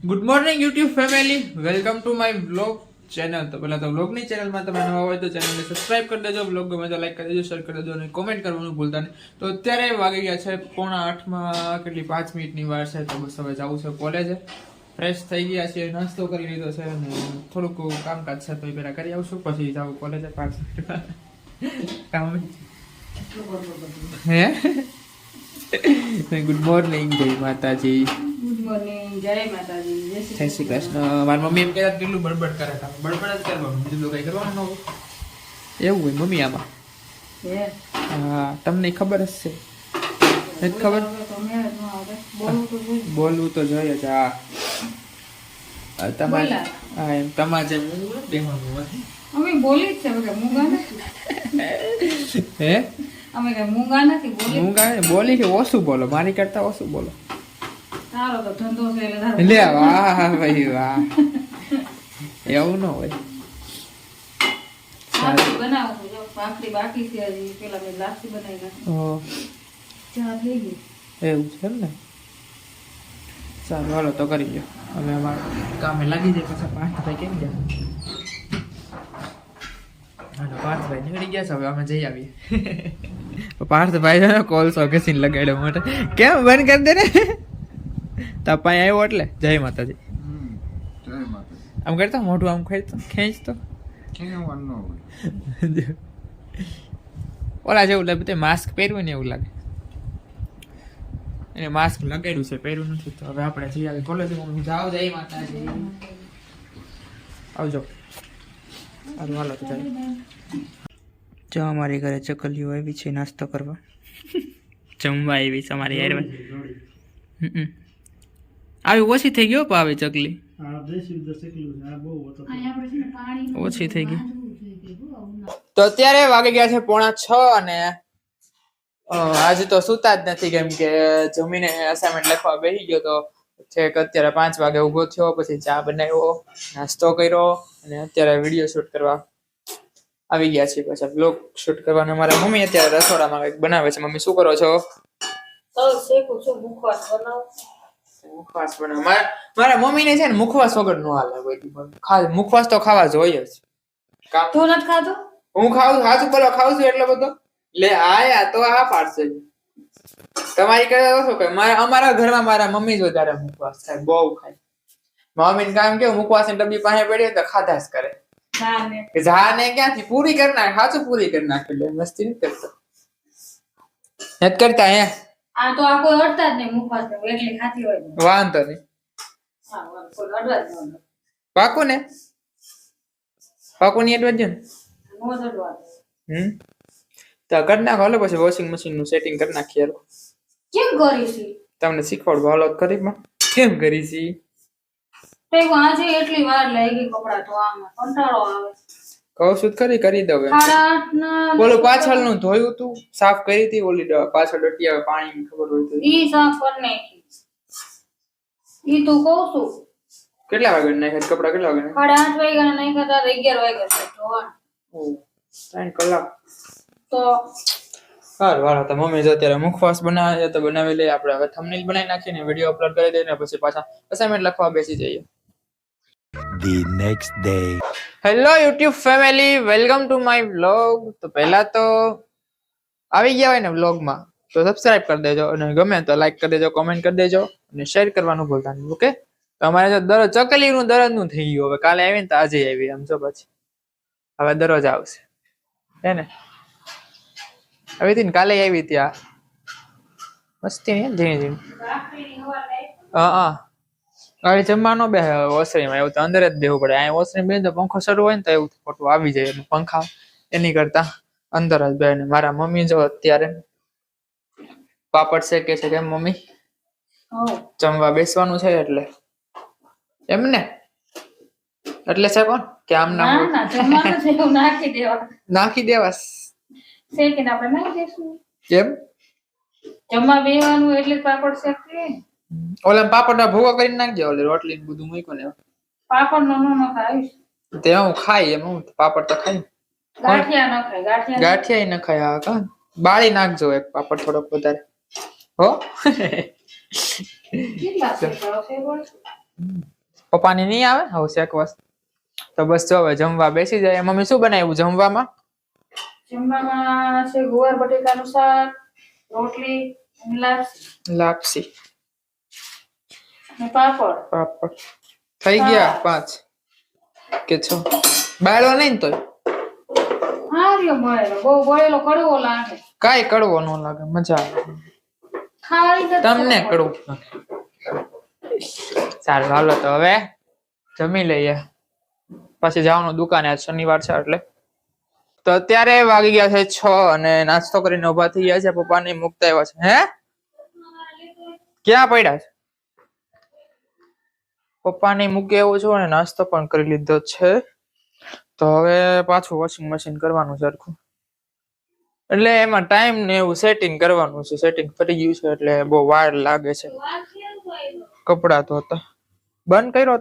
Good morning YouTube family, welcome to my vlog channel. તો પહેલા તો વ્લોગની ચેનલમાં તમે નવા હોય તો ચેનલને સબસ્ક્રાઇબ કરી દેજો, વ્લોગ ગમે તો લાઈક કરી દેજો, શેર કરી દેજો અને કોમેન્ટ કરવાનું ભૂલતા નહીં. તો અત્યારે વાગી ગયા છે 7:45, કેટલી 5 મિનિટની વાર છે. તો બસ હવે જવું છે કોલેજે. ફ્રેશ થઈ ગયા છીએ, નાસ્તો કરી લીધો છે અને થોડુંક કામકાજ છે તો એ પહેલાં કરી આવશું, પછી જાઉં કોલેજે 5 મિનિટમાં. કામ હે ગુડ મોર્નિંગ, જય માતાજી. ગુડ મોર્નિંગ, જય માતાજી, જય શ્રી કૃષ્ણ. મારી મમ્મી એમ કહેતા કેટલું બડબડ કરે, બડબડ જ કરવાનું, બીજું તો કઈ કરવાનું ન હોય. એવું હોય મમ્મી આમાં. હા, તમને ખબર જ છે. નથી ખબર? બોલવું તો જોઈએ જ. હા, તમારે હા એમ તમારે જેમ બેહવાનું હોય. અમે બોલી જ છે કે મૂંગા નથી. હે અમે કે મૂંગા નથી બોલી. મૂંગા બોલી કે ઓછું બોલો, મારી કરતા ઓછું બોલો. તારો તો ધંધો છે એટલે તારો. લે વાહ ભાઈ વાહ. એવું ન હોય. લાપસી બનાવું છું, જો ભાખરી બાકી છે હજી, પેલા મેં લાપસી બનાવી નાખી. ચા થઈ ગઈ. એવું છે ને. સારું હાલો તો કરી દો. અમે અમારા કામે લાગી જાય પાછા. પાર્થભાઈ કેમ ગયા? હાલો પાર્થભાઈ નીકળી ગયા છે, હવે અમે જઈ આવીએ. પાર્થભાઈ કોલ સોકેસીન લગાડ્યો માટે કેમ બંધ કરી દે ને. તપાઈ આવ્યો એટલે જય માતાજી. આમ કરતો મોઢું આમ ખેંચતો ઓલા જેવું લાગે, માસ્ક પહેર્યું ને એવું લાગે. એને માસ્ક લગાડ્યું છે, પહેર્યું નથી. તો હવે આપણે જઈ આવી કોલેજ. હું જાઉં જય માતાજી. આવજો. સારું હાલો તો જાય. જો અમારી ઘરે ચકલીઓ આવી છે નાસ્તો કરવા, જમવા આવી છે અમારી યાર. આવી ઓછી થઈ ગયો પાવે ચકલી, ઓછી થઈ ગઈ. તો અત્યારે વાગી ગયા છે 6:45 અને આજે તો સુતા જ નથી, કેમ કે જમીને અસાઇનમેન્ટ લખવા બેસી ગયો તો છેક અત્યારે 5 વાગે ઊભો થયો, પછી ચા બનાવ્યો, નાસ્તો કર્યો અને અત્યારે વિડીયો શૂટ કરવા આવી ગયા છે. પાછા બ્લોગ શૂટ કરવાના. મારા મમ્મી અત્યારે રસોડામાં કંઈક બનાવે છે. મમ્મી શું કરો છો? મુખવાસ બનાવ. મારા મમ્મીને છે ને મુખવાસ વગર નો હાલે. મુખવાસ તો ખાવા જોઈએ જ. તું નથી ખાતો? હું ખાઉં, સાચું બોલો ખાઉં છું એટલો બધો. લે આયા તો આ પાડશે. તમારી કરતા ઓછો કે અમારા ઘરમાં મારા મમ્મી જ વધારે મુખવાસ ખાય, બહુ ખાય. મમ્મીને કામ કેવું, મુખવાસ ની ડબ્બી પાસે પડી તો ખાધા જ કરે. જાને ક્યાંથી પૂરી કરી નાખ, સાચું પૂરી કરી નાખે. મસ્તી નથી કરતો, નથી કરતા હે. આ તો આ કોઈ અડતા જ નહીં મુખવાસ ને, એકલી ખાતી હોય ને. વાંધો નહીં. હા, કોઈ અડવા જ ન. પાકું ને? પાકું ની અડવા દે ને. નો અડવા. તો કરી નાખો. હાલો પછી વોશિંગ મશીન નું સેટિંગ કરી નાખીએ. કેમ કરી છે? તમને શીખવાડવા. હાલો કરી માં કેમ કરી છે. તે આજે એટલી વાર લાગી કપડા ધોવામાં, કંટાળો આવે. કહું છું કરી દઉં. 8:30 બોલો પાછળનું ધોયું તું, સાફ કરી હતી. ઓલી પાછળ ડટી આવે પાણી ખબર હોય તો ઈ સાફ કરી નાખી. ઈ તો કહું છું. કેટલા વાગે નાખ્યા કપડા? કેટલા વાગે? 8:30 વાગ્યા નાખ્યા હતા, 11 વાગ્યા છે ધોવાનું. 3 કલાક તો સારું વાળો. તો મમ્મી જો અત્યારે મુખવાસ બનાવે છે તો બનાવી લઈએ. આપણે હવે થંબનેલ બનાવી નાખીને વિડીયો અપલોડ કરી દઈએ, પછી પાછા અસાઇનમેન્ટ લખવા બેસી જઈએ. The next day. Hello YouTube family, welcome to my vlog. તો પહેલા તો આવી ગયા હોય ને વ્લોગમાં તો સબસ્ક્રાઇબ કરી દેજો, અને ગમે તો લાઈક કરી દેજો, કોમેન્ટ કરી દેજો અને શેર કરવાનું ભૂલતા નહીં. ઓકે? તો અમારે જો દરરોજ ચકલીનું દરરોજનું થઈ ગયું. હવે કાલે આવીને તો આજે આવી, આમ જો પછી હવે દરરોજ આવશે. હે ને? આવી હતી ને કાલે આવી ત્યાં મસ્તી ને ઝીણી ઝીણી. હા ગાડી જમવાનો બે ઓસરીમાં એવું તો અંદર જ દેવું પડે. અહીં ઓસરી બે તો પંખો શરૂ હોય ને તો એવું ખોટું આવી જાય. પંખા એની કરતા અંદર જ બે. મારા મમ્મી જો અત્યારે પાપડ શેકે છે. કેમ મમ્મી? જમવા બેસવાનું છે એટલે એમને એટલે છે કોણ કે આમ ના જમવાનું છે એવું નાખી દેવા. નાખી દેવા શેકીને આપણે નાખી દેશું. કેમ? જમવા બેવાનું એટલે પાપડ શેકીએ. ઓલા પાપડ ના ભૂકો કરીને નાખજે. ઓલે રોટલી બધું મૂક્યું ને પાપડ નો ન ખાઈશ તે હું ખાઈ એમ. હું પાપડ તો ખાઈ. ગાંઠિયા ન ખાય. ગાંઠિયા ન ખાય. હા કા બાળી નાખજો એક પાપડ થોડોક વધારે. હો કેટલા છે? પપ્પાની નહીં આવે હવે શેકવાસ તો બસ જો હવે જમવા બેસી જાય. મમ્મી શું બનાવ્યું જમવામાં? જમવામાં છે ગુવાર બટેકાનું શાક, રોટલી અને લાપસી અને પાપડ. પાપડ થઈ ગયા 5 કે 6? બાળો નહીં ને તોય હા રહ્યો મળેલો, બહુ બોળેલો કડવો લાગે. કાંઈ કડવો ન લાગે, મજા આવે. ખાવાની તો તમને કડવું લાગે. સારું હાલો તો હવે જમી લઈએ, પછી જવાનું દુકાને. આજ શનિવાર છે એટલે. તો અત્યારે વાગી ગયા છે 6 અને નાસ્તો કરીને ઉભા થઈ ગયા છે. પપ્પાને મૂકતા આવ્યા છે. હે ક્યાં પડ્યા છે? પપ્પાને મૂકી આવ્યો છું અને નાસ્તો પણ કરી લીધો છે. તો હવે પાછું વોશિંગ મશીન કરવાનું સરખું, એટલે એમાં ટાઈમ ને એવું સેટિંગ કરવાનું છે. સેટિંગ ફરી ગયું છે એટલે બહુ વાર લાગે છે. કપડા ધોતા બંધ કર્યો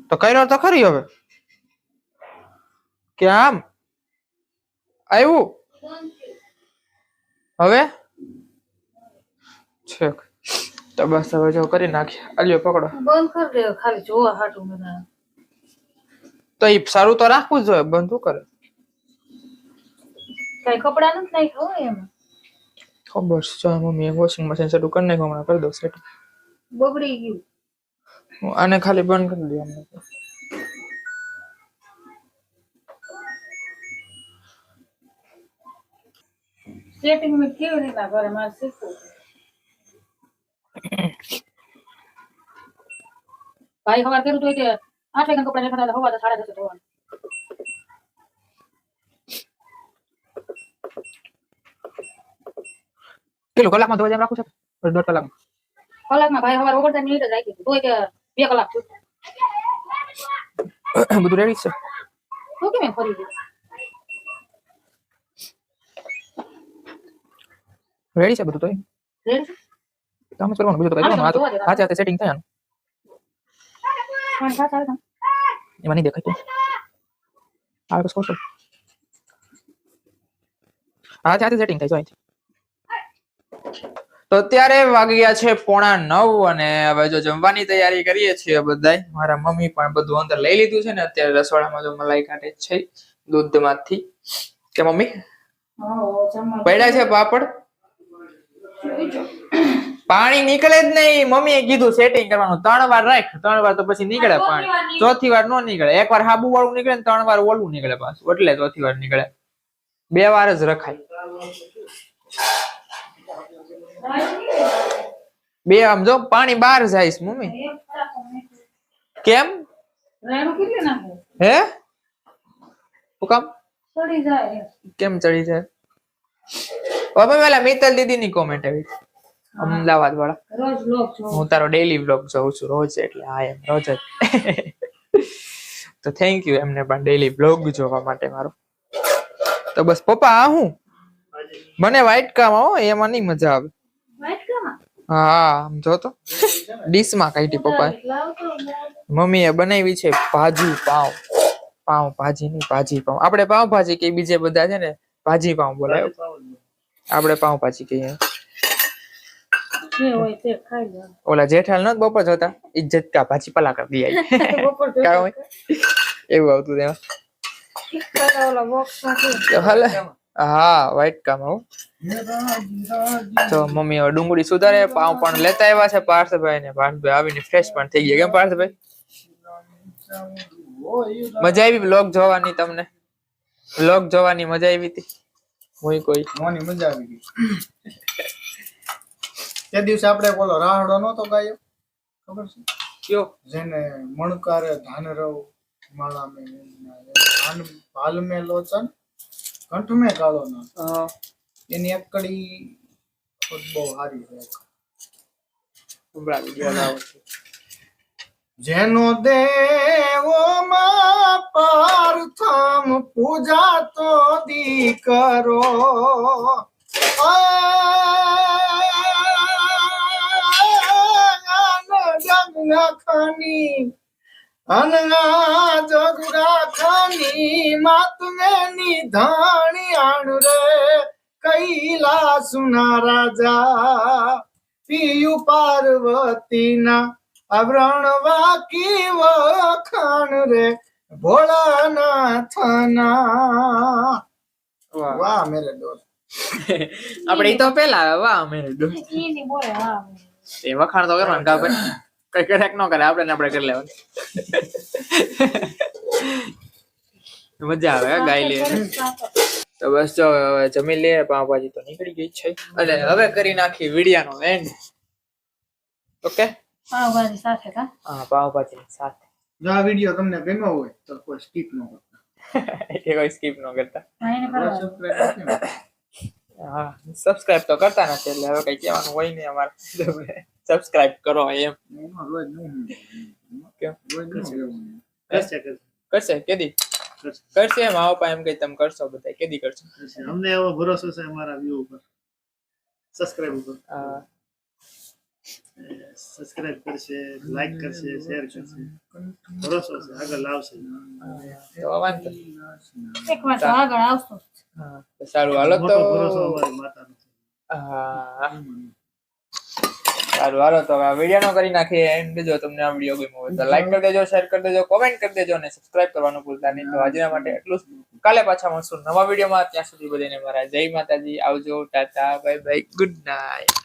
તો કર્યો તો ખરી. હવે કેમ આવ્યું હવે છેક? તો બસ હવે જો કરી નાખીએ. અલ્યો પકડો. બંધ કરી દે ખાલી જોવા હાટું બધા. તો એ સારું તો રાખવું જ જોઈએ. બંધ શું કરે? કઈ કપડા નથી નાખ્યા હોય એમાં. ખબર છે. જો મમ્મી વોશિંગ મશીન શરૂ કરી નાખ્યું, હમણાં કરી દઉં સેટ. બગડી ગયું. આને ખાલી બંધ કરી દઉં હમણાં. સેટિંગ મેં કેવી રીતના કરે મારે શીખવું. ભાઈ સવાર કર્યું તો કે 8 વાગ્યા કપડા દેખાતા હતા, હવા તો 10:30 ધોવાના. કેટલું કલાકમાં ધોવા જેમ રાખું છે? 1.5 કલાકમાં. કલાકમાં ભાઈ સવાર 39 મિનિટ જ રાખી હતી, તોય કે 2 કલાક થયું. બધું રેડી છે. તો કેમ એમ ફરી ગયું? રેડી છે બધું. તો રેડી કામ જ કરવાનું, બીજું તો કઈ કરવાનું. આ તો સેટિંગ થાય ને પાણી ખાસ આવે ને. એમાં નહીં દેખાય. આ બસ કોસો આ સેટિંગ થાય. જો અહીંથી તો અત્યારે વાગી ગયા છે 8:45 અને હવે જો જમવાની તૈયારી કરીએ છીએ બધાય. મારા મમ્મી પણ બધું અંદર લઈ લીધું છે ને અત્યારે રસોડામાં જો મલાઈ કાઢે છે દૂધમાંથી. કે મમ્મી પડ્યા છે પાપડ? પાણી નીકળે જ નહીં. મમ્મીએ કીધું સેટિંગ કરવાનું, 3 વાર રાખ. 3 વાર તો પછી નીકળે પાણી. 4થી વાર નો નીકળે. 1 વાર હાબુ વાળું નીકળે ને 3 વાર ઓલું નીકળે પાછું, એટલે 4થી વાર નીકળે. 2 વાર જ રખાય. 2 આમ જો પાણી બહાર જાય છે મમ્મી. કેમ? રેણુ કેટલી નાખે? હે શું કામ? ચડી જાય. કેમ ચડી જાય? હવે પેલા મિત્તલ દીદી ની કોમેન્ટ આવી, અમદાવાદ વાળા. રોજ લોક જો. હું તારો ડેઈલી વ્લોગ જોઉં છું રોજ, એટલે હા એમ રોજ જ. તો થેન્ક યુ એમને પણ ડેઈલી વ્લોગ જોવા માટે મારો. તો બસ પપ્પા આ હું મને વ્હાઈટ કામ આવો, એમાં નહીં મજા આવે. વાઈટ કામાં? હા આમ જો તો ડીશમાં કાઢી પપ્પા. મમ્મીએ બનાવી છે ભાજી પાવ. પાવ ભાજી નહીં, ભાજી પાવ. આપણે પાવ ભાજી કે બીજે બધા છે ને ભાજી પાવ બોલાય, આપણે પાવ ભાજી કહીએ. જે હોય તે ખાઈ લે. ઓલા જેઠાલ નો બપોર જોતા ઇજ્જત કા ભાજી પલા કરી દે. બપોર કા હોય એવું આવતું તેમાં. ઓલા બોક્સમાં હાલે હા વ્હાઈટ કામ આવું. તો મમ્મી હવે ડુંગળી સુધારે. પાવ પણ લેતા આવ્યા છે પાર્થભાઈ ને. પાર્થભાઈ આવીને ફ્રેશ પણ થઈ ગયા. કેમ પાર્થભાઈ મજા આવી વ્લોગ જોવાની? તમને વ્લોગ જોવાની મજા આવી હતી? હું કોઈ મોની મજા આવી ગઈ. તે દિવસે આપણે બોલો રાહડો નતો ગાયો, ખબર છે? કયો? જેને મણકારે ધાન રવ માળા મે ધાન ભાલ મે લોચન કંઠ મે કાળો ના. એની એક કડી બહુ સારી છે. જેનો દેવો માં પાર્થમ પૂજા તો દીકરો ખાની અનગા જગુરા ખાની માતમે નિધાણી આણ રે કૈલાસ ના રાજા પિયું પાર્વતીના આવરણ વાકી વખાણ રે ભોળાનાથના. વાહ વાહ મેરે દોસ્ત. આપણે ઈ તો પેલા વાહ મેરે દો ઈ ની બોલે હા એ વખાણ તો કરવાનું કા ભાઈ કઈ કરે ન કરે આપણે ને આપણે કરી લેવાનું મજા આવે હે ગાઈ લે તો બસ જો હવે જમી લે પાવભાજી તો નીકળી ગઈ છે અને હવે કરી નાખી વિડિયાનો એન્ડ ઓકે પાવભાજી સાથે કા હા પાવભાજી સાથે જો આ વિડીયો તમને ગમ્યો હોય તો કોઈ સ્કીપ ન કરતા. કે કોઈ સ્કીપ ન કરતા ભાઈને કરવા હા સબસ્ક્રાઇબ તો કરતા નથી એટલે હવે કઈ કહેવાનું હોય નહીં અમારે સબસ્ક્રાઇબ કરો એમ એમાં રોજ નહીં કેમ રોજ નહીં કરશે કેદી કરશે એમ આવો પા એમ કે તમે કરશો બધા કેદી કરશો અમને એવો ભરોસો છે અમારા વ્યૂ ઉપર સબસ્ક્રાઇબ ઉપર હા સબસ્ક્રાઇબ કરશે લાઈક કરશે શેર કરશે ભરોસો છે આગળ લાવશે તો વાંધો એક વાર તો આગળ આવશો હા તો સારું હાલો તો મોટો ભરોસો અમારી માતાનો છે. હા સારું હાલો તો હવે આ વિડીયોનો કરી નાખીએ એન્ડ જો તમને આ વિડીયો ગમ્યો હોય તો લાઈક કરી દેજો શેર કરી દેજો કોમેન્ટ કરી દેજો અને સબસ્ક્રાઇબ કરવાનું ભૂલતા નહીં તો આજના માટે એટલું જ કાલે પાછા મળશું નવા વિડીયોમાં ત્યાં સુધી બધાને મારા જય માતાજી આવજો Tata bye bye good night